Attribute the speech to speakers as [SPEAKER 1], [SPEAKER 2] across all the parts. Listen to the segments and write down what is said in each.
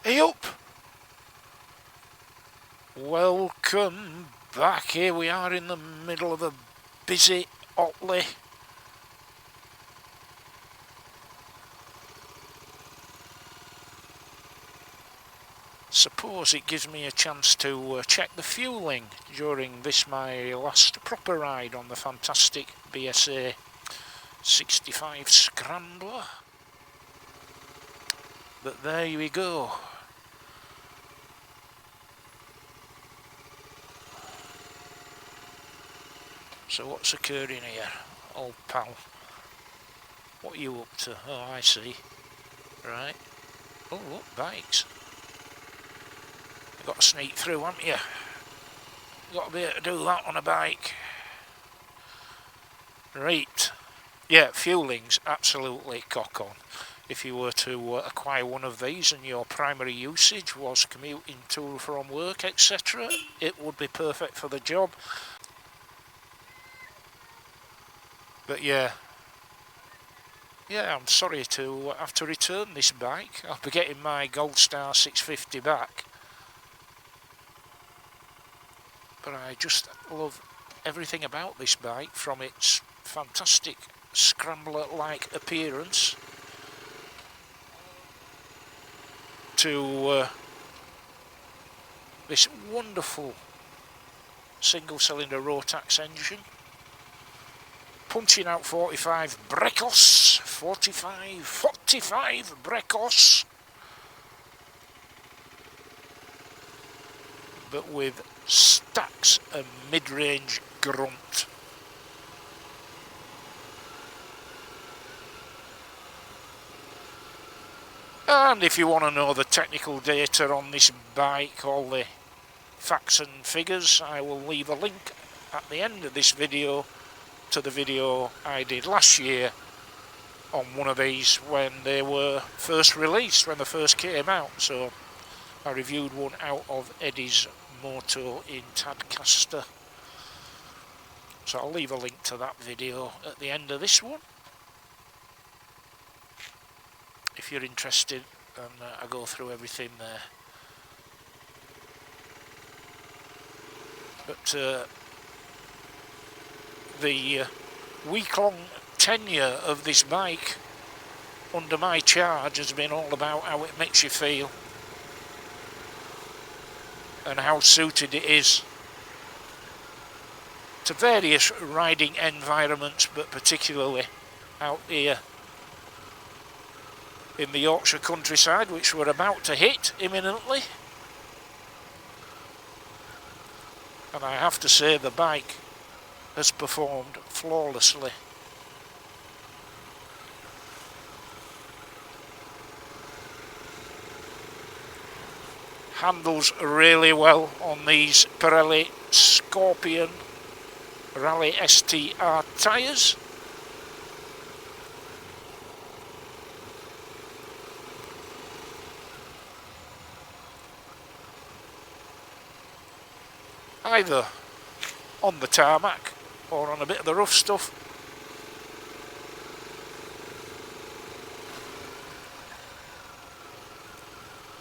[SPEAKER 1] Hey up! Welcome back. Here we are in the middle of a busy Otley. Suppose it gives me a chance to check the fueling during this my last proper ride on the fantastic BSA 65 Scrambler. But there we go. So what's occurring here, old pal? What are you up to? Oh, I see. Right. Oh, look, bikes. You've got to sneak through, haven't you? You've got to be able to do that on a bike. Right. Yeah, fueling's absolutely cock on. If you were to acquire one of these and your primary usage was commuting to and from work, etc., it would be perfect for the job. But yeah, I'm sorry to have to return this bike. I'll be getting my Goldstar 650 back. But I just love everything about this bike, from its fantastic scrambler-like appearance to this wonderful single-cylinder Rotax engine, punching out 45 brecos, 45 brecos, but with stacks of mid-range grunt. And if you want to know the technical data on this bike, all the facts and figures, I will leave a link at the end of this video to the video I did last year on one of these when they were first released, when they first came out. So I reviewed one out of Eddie's Moto in Tadcaster. So I'll leave a link to that video at the end of this one, if you're interested, and I go through everything there. But the week-long tenure of this bike under my charge has been all about how it makes you feel and how suited it is to various riding environments, but particularly out here in the Yorkshire countryside, which we're about to hit imminently. And I have to say, the bike has performed flawlessly. Handles really well on these Pirelli Scorpion Rally STR tyres. Either on the tarmac or on a bit of the rough stuff.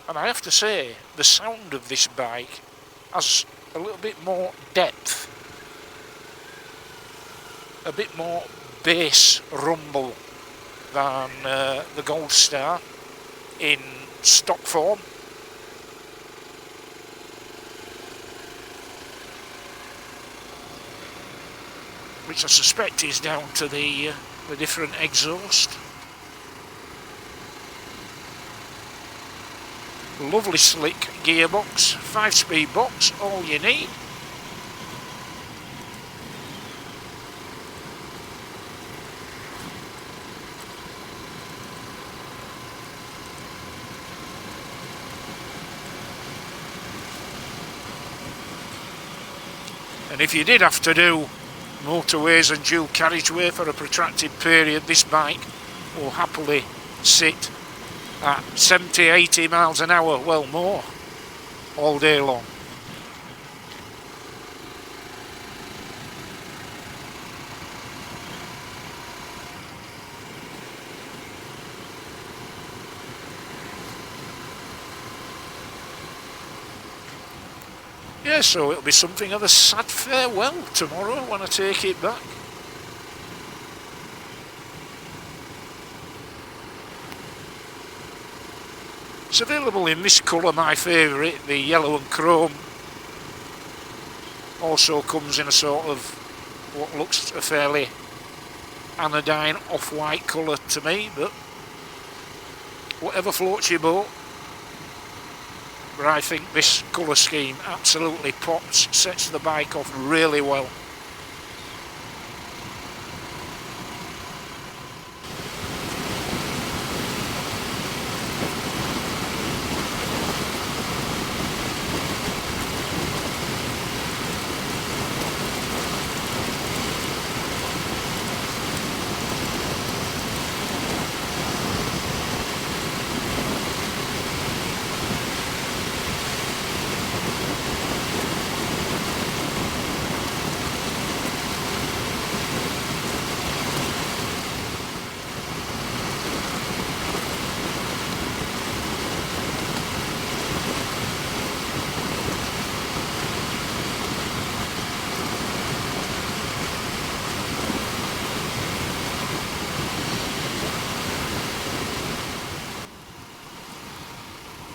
[SPEAKER 1] And I have to say, the sound of this bike has a little bit more depth, a bit more bass rumble than the Goldstar in stock form. Which I suspect is down to the different exhaust. Lovely slick gearbox, 5-speed box, all you need. And if you did have to do motorways and dual carriageway for a protracted period, this bike will happily sit at 70-80 miles an hour, well more, all day long. Yeah, so it'll be something of a sad farewell tomorrow when I take it back. It's available in this colour, my favourite, the yellow and chrome. Also comes in a sort of what looks a fairly anodyne off-white colour to me, but whatever floats your boat. But I think this colour scheme absolutely pops, sets the bike off really well.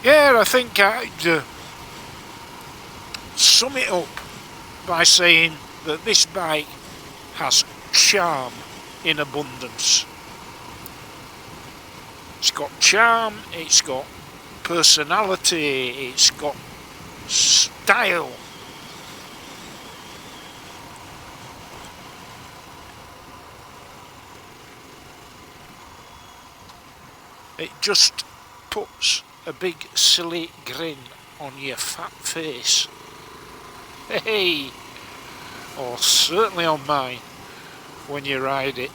[SPEAKER 1] Yeah, I think I'd sum it up by saying that this bike has charm in abundance. It's got charm, it's got personality, it's got style. It just puts a big silly grin on your fat face. Hey! Or certainly on mine when you ride it.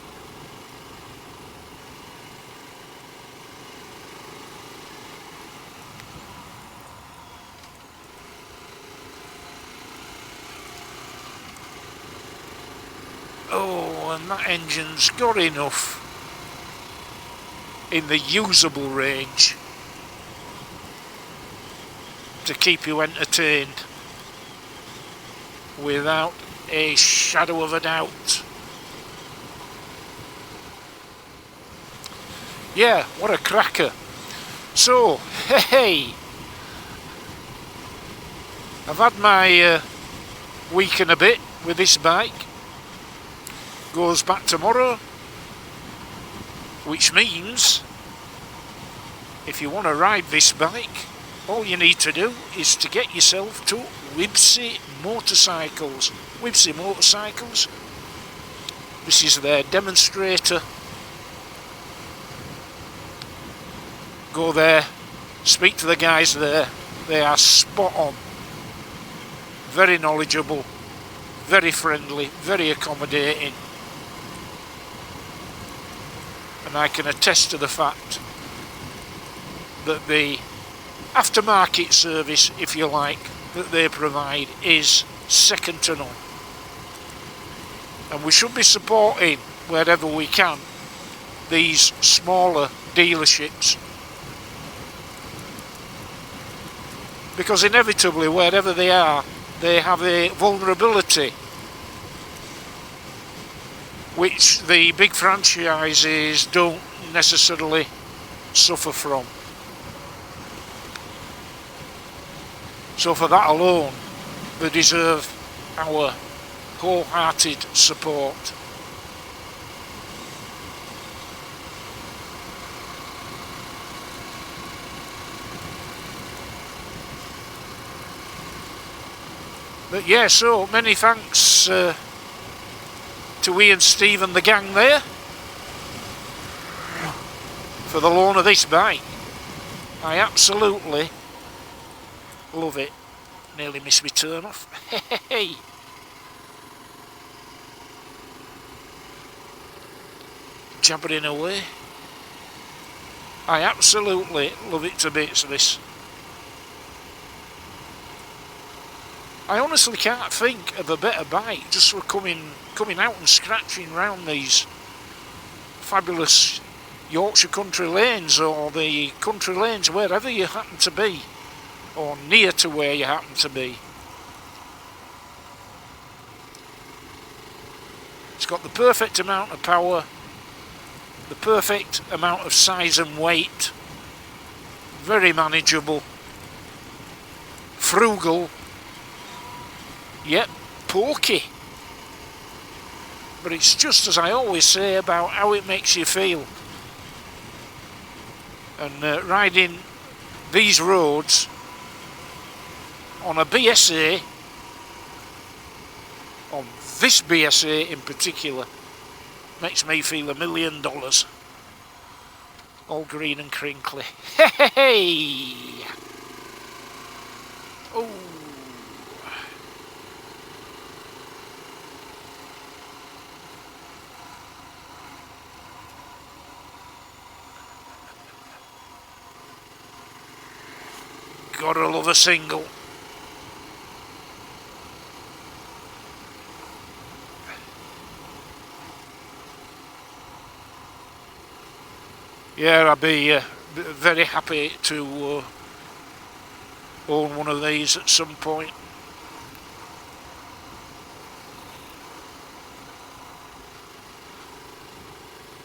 [SPEAKER 1] Oh, and that engine's got enough in the usable range to keep you entertained without a shadow of a doubt. Yeah, what a cracker. So, hey, I've had my week and a bit with this bike. Goes back tomorrow, which means if you want to ride this bike, all you need to do is to get yourself to BSA Motorcycles. BSA Motorcycles. This is their demonstrator. Go there, speak to the guys there. They are spot on. Very knowledgeable, very friendly, very accommodating. And I can attest to the fact that the aftermarket service, if you like, that they provide is second to none. And we should be supporting, wherever we can, these smaller dealerships. Because inevitably, wherever they are, they have a vulnerability which the big franchises don't necessarily suffer from. So for that alone, they deserve our wholehearted support. But yeah, so many thanks to Ian, Steve and the gang there for the loan of this bike. I absolutely love it. Nearly missed my turn off. Hey! Jabbering away. I absolutely love it to bits, this. I honestly can't think of a better bike just for coming out and scratching round these fabulous Yorkshire country lanes, or the country lanes wherever you happen to be, or near to where you happen to be. got the perfect amount of power, the perfect amount of size and weight, very manageable, frugal, yet pokey. But it's just as I always say about how it makes you feel. And riding these roads on a BSA, on this BSA in particular, makes me feel $1 million. All green and crinkly. Hey, hey! Oh. Gotta love a single. Yeah, I'd be very happy to own one of these at some point.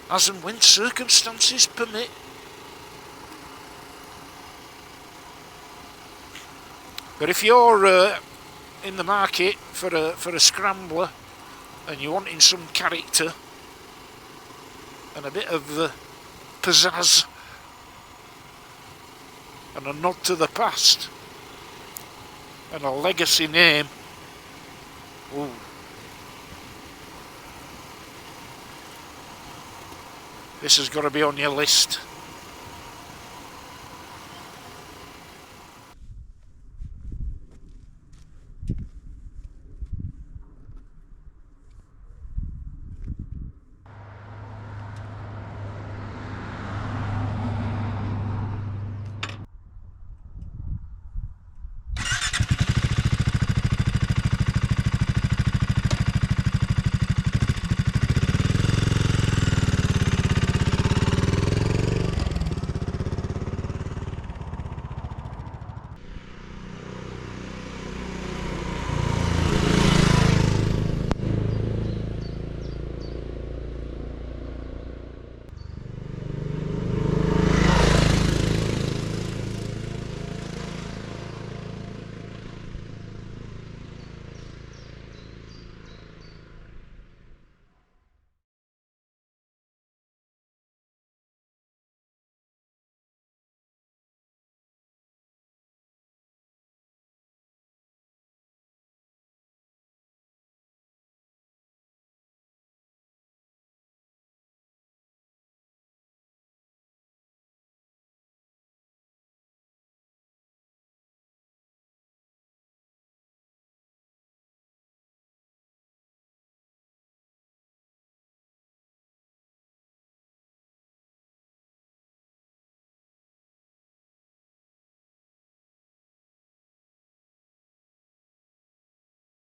[SPEAKER 1] As and when circumstances permit. But if you're in the market for a scrambler and you're wanting some character and a bit of pizzazz and a nod to the past and a legacy name, ooh, this has got to be on your list.